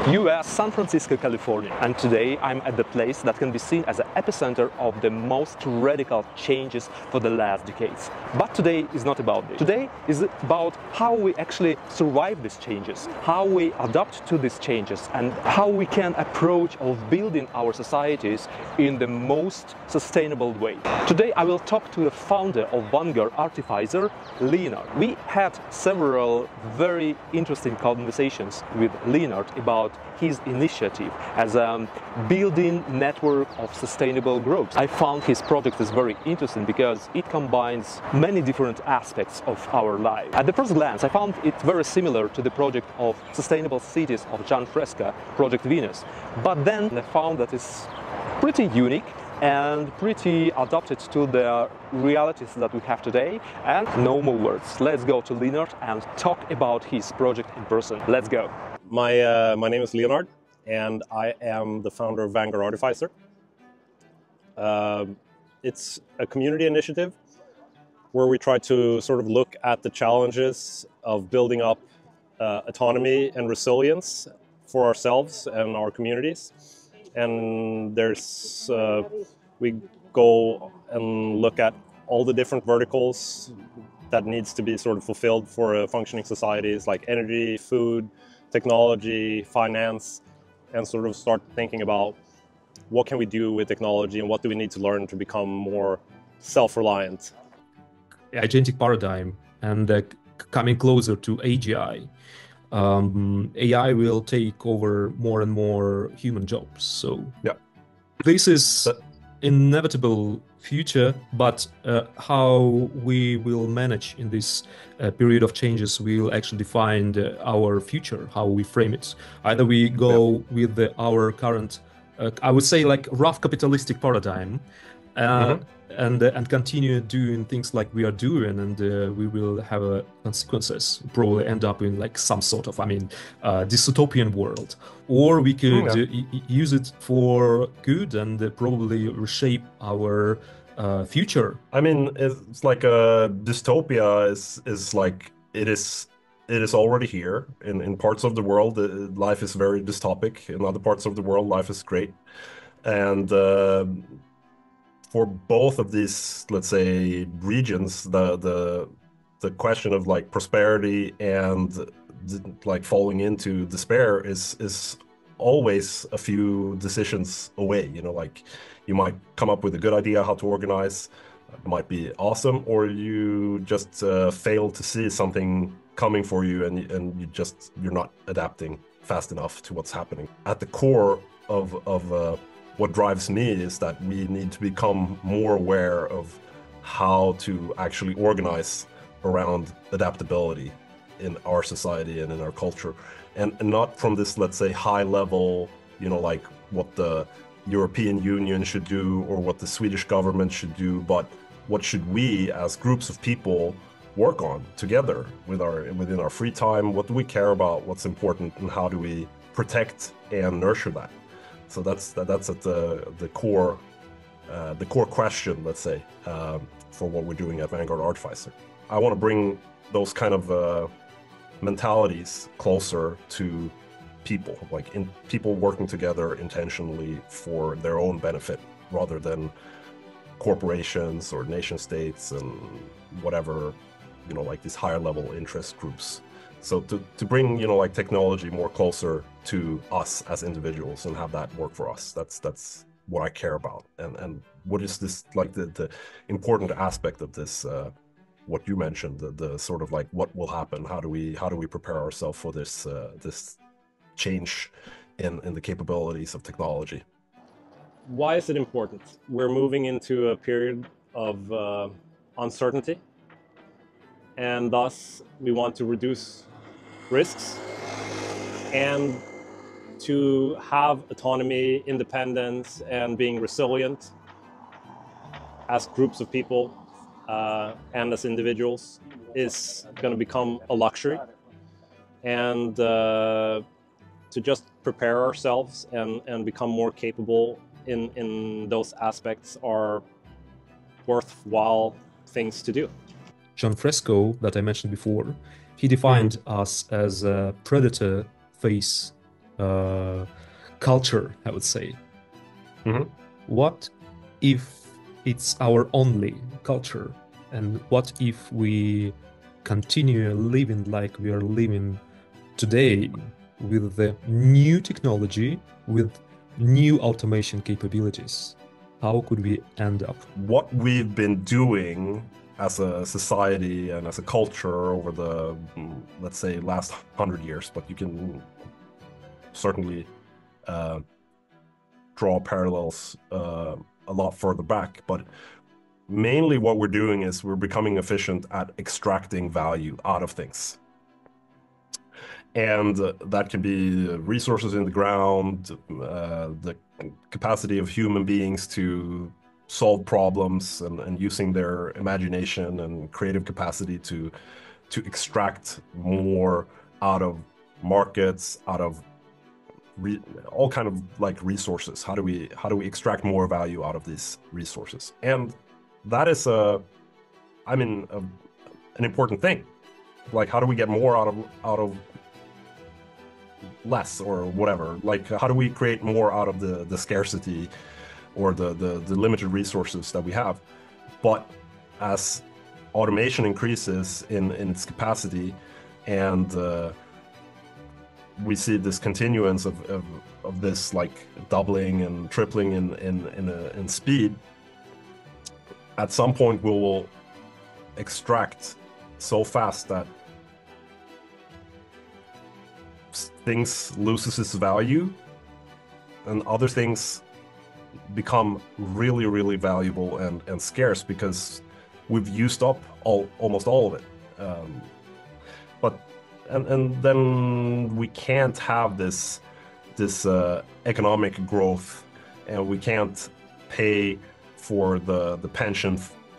US, San Francisco, California. And today I'm at the place that can be seen as an epicenter of the most radical changes for the last decades. But today is not about this. Today is about how we actually survive these changes, how we adapt to these changes, and how we can approach of building our societies in the most sustainable way. Today I will talk to the founder of Vanguard Artificer, Leonard. We had several very interesting conversations with Leonard about his initiative as a building network of sustainable growth. I found his project is very interesting because it combines many different aspects of our life. At the first glance, I found it very similar to the project of sustainable cities of Gian Fresca, Project Venus. But then I found that it's pretty unique and pretty adapted to the realities that we have today. And no more words. Let's go to Leonard and talk about his project in person. Let's go. My name is Leonard, and I am the founder of Vanguard Artificer. It's a community initiative where we try to sort of look at the challenges of building up autonomy and resilience for ourselves and our communities. And we go and look at all the different verticals that needs to be sort of fulfilled for functioning societies, like energy, food, technology, finance, and sort of start thinking about what can we do with technology and what do we need to learn to become more self-reliant. Agentic paradigm and coming closer to AGI. AI will take over more and more human jobs. So yeah, this is inevitable future, but how we will manage in this period of changes will actually define our future, how we frame it. Either we go with our current, I would say, like rough capitalistic paradigm, and continue doing things like we are doing, and we will have consequences, probably end up in like some sort of, dystopian world. Or we could use it for good and probably reshape our future. I mean, it's like a dystopia is like, it is already here. In parts of the world, life is very dystopic. In other parts of the world, life is great. And for both of these, let's say, regions, the question of like prosperity and like falling into despair is always a few decisions away. You know, like you might come up with a good idea how to organize, it might be awesome, or you just fail to see something coming for you, and you're not adapting fast enough to what's happening. At the core of what drives me is that we need to become more aware of how to actually organize around adaptability in our society and in our culture, and not from this, let's say, high level, you know, like what the European Union should do or what the Swedish government should do, but what should we as groups of people work on together within our free time? What do we care about? What's important, and how do we protect and nurture that? So that's at the core question, let's say, for what we're doing at Vanguard Artificer. I want to bring those kind of mentalities closer to people, like people working together intentionally for their own benefit, rather than corporations or nation states and whatever, you know, like these higher level interest groups. So to bring, you know, like technology more closer to us as individuals and have that work for us, that's what I care about. And what is this, like the important aspect of this, what you mentioned, the sort of like what will happen, how do we prepare ourselves for this this change in the capabilities of technology? Why is it important? We're moving into a period of uncertainty, and thus we want to reduce risks and to have autonomy, independence, and being resilient as groups of people and as individuals is going to become a luxury. And to just prepare ourselves and become more capable in those aspects are worthwhile things to do. Gian Fresco, that I mentioned before, he defined us as a predator face culture, I would say. Mhm. What if it's our only culture? And what if we continue living like we are living today with the new technology, with new automation capabilities? How could we end up? What we've been doing as a society and as a culture over the, let's say, last 100 years, but you can certainly draw parallels a lot further back. But mainly what we're doing is we're becoming efficient at extracting value out of things. And that can be resources in the ground, the capacity of human beings to solve problems and using their imagination and creative capacity to extract more out of markets, out of all kind of like resources. How do we extract more value out of these resources? And that is an important thing. Like, how do we get more out of less, or whatever? Like, how do we create more out of the scarcity or the limited resources that we have? But as automation increases in its capacity, and we see this continuance of this like doubling and tripling in speed, at some point we will extract so fast that things loses its value and other things become really, really valuable and scarce because we've used up almost all of it. And then we can't have this economic growth, and we can't pay for the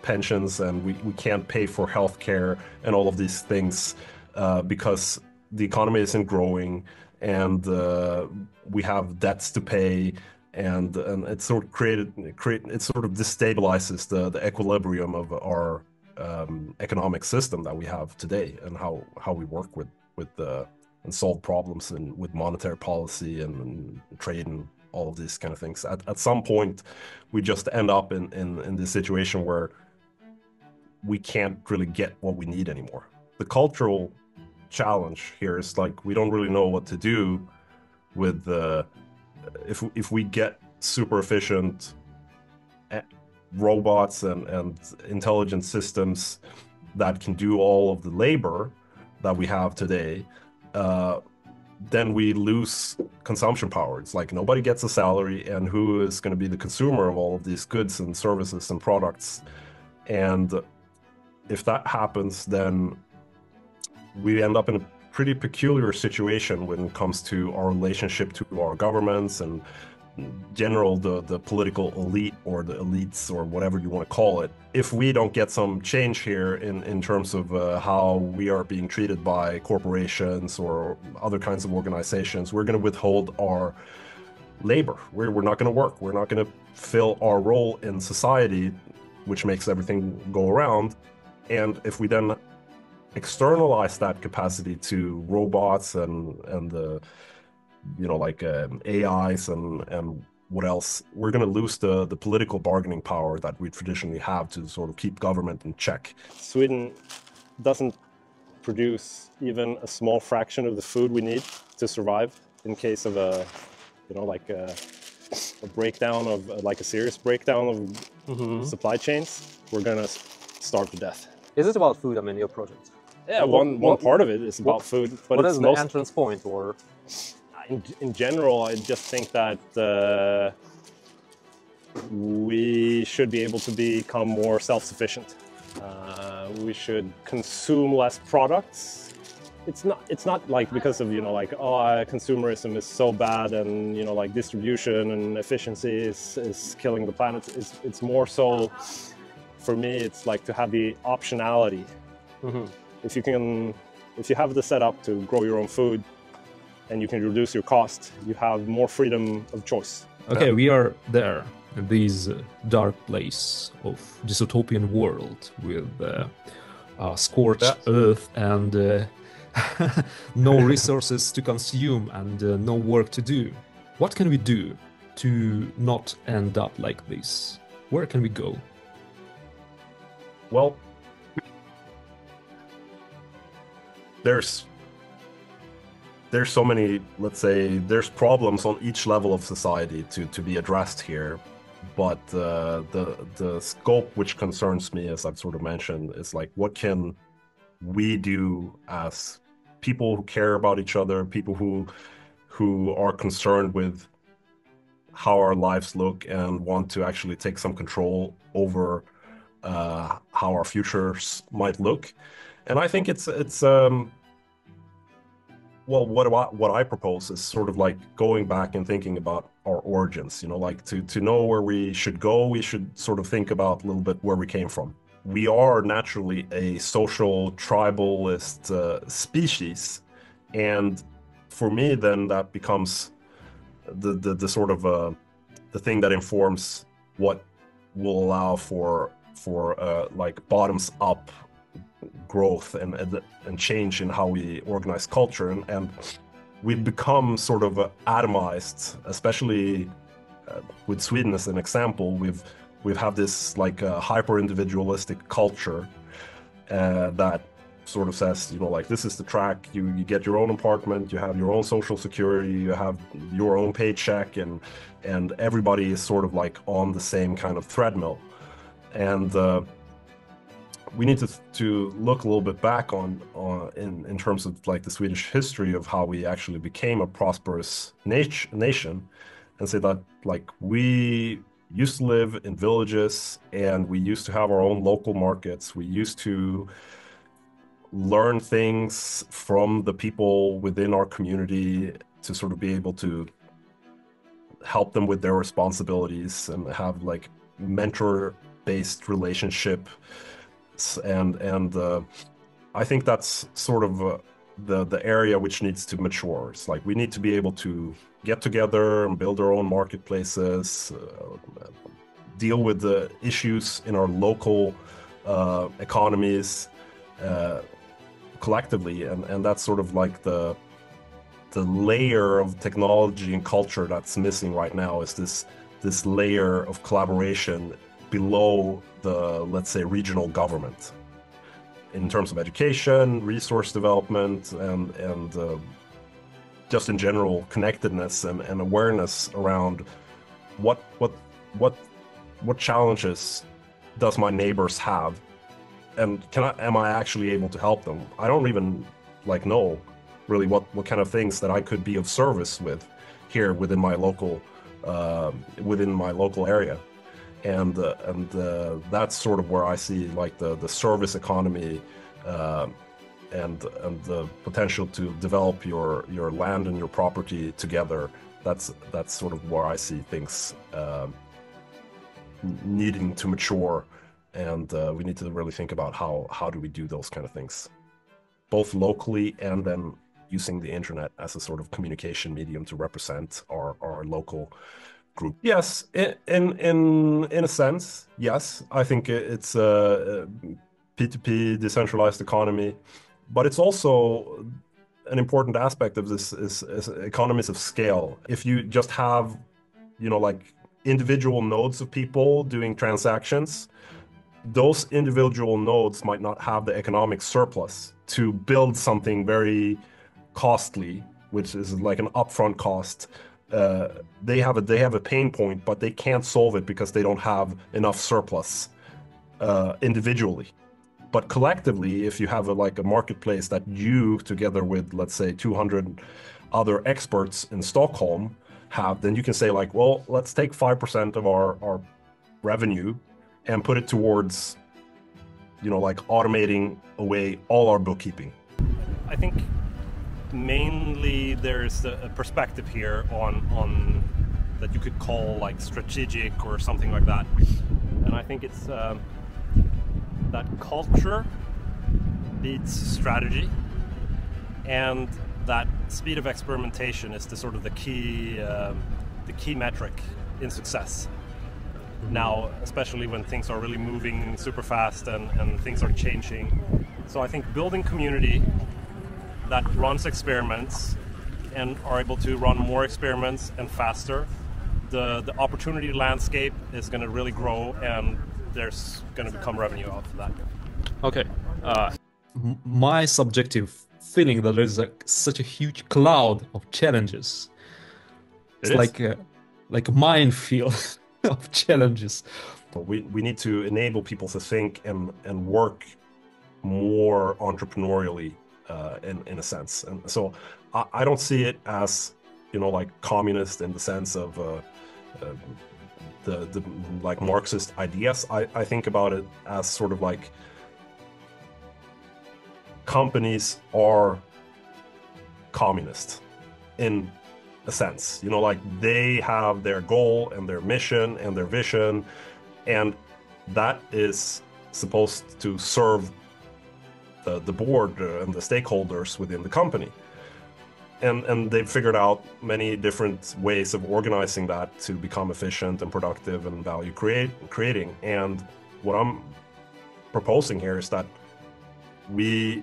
pensions, and we can't pay for healthcare and all of these things because the economy isn't growing, and we have debts to pay, and it sort of it sort of destabilizes the equilibrium of our economic system that we have today, and how we work with and solve problems and with monetary policy and trade and all of these kind of things. At some point, we just end up in this situation where we can't really get what we need anymore. The cultural challenge here is like we don't really know what to do with if we get super efficient robots and intelligent systems that can do all of the labor that we have today, then we lose consumption power. It's like nobody gets a salary, and who is going to be the consumer of all of these goods and services and products? And if that happens, then we end up in a pretty peculiar situation when it comes to our relationship to our governments and general the political elite, or the elites, or whatever you want to call it. If we don't get some change here in terms of how we are being treated by corporations or other kinds of organizations, we're going to withhold our labor. We're not going to work. We're not going to fill our role in society, which makes everything go around. And if we then externalize that capacity to robots and the AIs and what else, we're going to lose the political bargaining power that we traditionally have to sort of keep government in check. Sweden doesn't produce even a small fraction of the food we need to survive in case of a breakdown of a serious breakdown of supply chains. We're going to starve to death. Is it about food? I mean, your project? Yeah, one part of it is about food, but what it's is the entrance point, or? In general, I just think that we should be able to become more self-sufficient. We should consume less products. It's not like because of consumerism is so bad, and distribution and efficiency is killing the planet. It's more so, for me, it's like to have the optionality. Mm-hmm. If you have the setup to grow your own food, and you can reduce your cost, you have more freedom of choice. Okay, we are there in this dark place of dystopian world with scorched earth and no resources to consume, and no work to do. What can we do to not end up like this? Where can we go? Well, there's so many, let's say, there's problems on each level of society to be addressed here. But the scope which concerns me, as I've sort of mentioned, is like, what can we do as people who care about each other, people who are concerned with how our lives look and want to actually take some control over how our futures might look. And I think it's well, what I propose is sort of like going back and thinking about our origins, you know, like to know where we should go, we should sort of think about a little bit where we came from. We are naturally a social tribalist species, and for me, then that becomes the sort of the thing that informs what will allow for like bottoms up growth and change in how we organize culture, and we've become sort of atomized, especially with Sweden as an example. We've had this like hyper-individualistic culture that sort of says, you know, like, this is the track, you get your own apartment, you have your own social security, you have your own paycheck, and everybody is sort of like on the same kind of treadmill. And we need to look a little bit back in terms of like the Swedish history of how we actually became a prosperous nation, and say that like we used to live in villages, and we used to have our own local markets. We used to learn things from the people within our community to sort of be able to help them with their responsibilities and have like mentor-based relationship. And I think that's sort of the area which needs to mature. It's like we need to be able to get together and build our own marketplaces, deal with the issues in our local economies collectively, and that's sort of like the layer of technology and culture that's missing right now, is this layer of collaboration below the, let's say, regional government, in terms of education, resource development, and just in general connectedness and awareness around what challenges does my neighbors have, and am I actually able to help them? I don't even like know really what kind of things that I could be of service with here within my local area. And that's sort of where I see like the service economy and the potential to develop your land and your property together. That's sort of where I see things needing to mature, and we need to really think about how do we do those kind of things, both locally and then using the internet as a sort of communication medium to represent our local group. Yes, in a sense, yes. I think it's a P2P decentralized economy, but it's also an important aspect of this is economies of scale. If you just have, you know, like individual nodes of people doing transactions, those individual nodes might not have the economic surplus to build something very costly, which is like an upfront cost. They have a pain point, but they can't solve it because they don't have enough surplus individually. But collectively, if you have a marketplace that you, together with, let's say, 200 other experts in Stockholm have, then you can say like, well, let's take 5% of our revenue and put it towards, you know, like automating away all our bookkeeping. I think mainly there's a perspective here on that you could call like strategic or something like that, and I think it's that culture beats strategy, and that speed of experimentation is the sort of the key metric in success. Now, especially when things are really moving super fast and things are changing. So I think building community that runs experiments and are able to run more experiments and faster, the opportunity landscape is going to really grow, and there's going to become revenue out of that. Okay. My subjective feeling that there's such a huge cloud of challenges. It's like a minefield of challenges. We need to enable people to think and work more entrepreneurially in a sense. And so I don't see it as, like communist in the sense of the like Marxist ideas. I think about it as sort of like companies are communist in a sense, like they have their goal and their mission and their vision, and that is supposed to serve the board and the stakeholders within the company. And they've figured out many different ways of organizing that to become efficient and productive and value creating. And what I'm proposing here is that we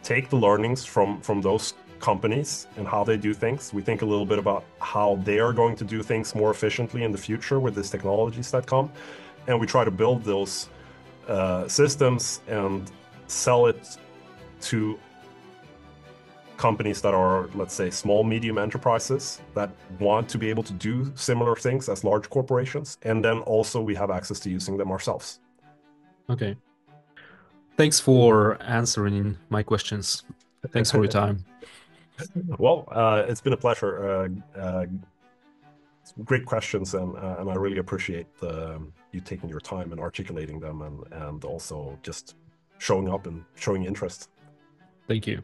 take the learnings from those companies and how they do things. We think a little bit about how they are going to do things more efficiently in the future with these technologies that come. And we try to build those systems and sell it to companies that are, let's say, small, medium enterprises that want to be able to do similar things as large corporations. And then also we have access to using them ourselves. Okay. Thanks for answering my questions. Thanks for your time. Well, it's been a pleasure. Great questions, and I really appreciate you taking your time and articulating them, and also just showing up and showing interest. Thank you.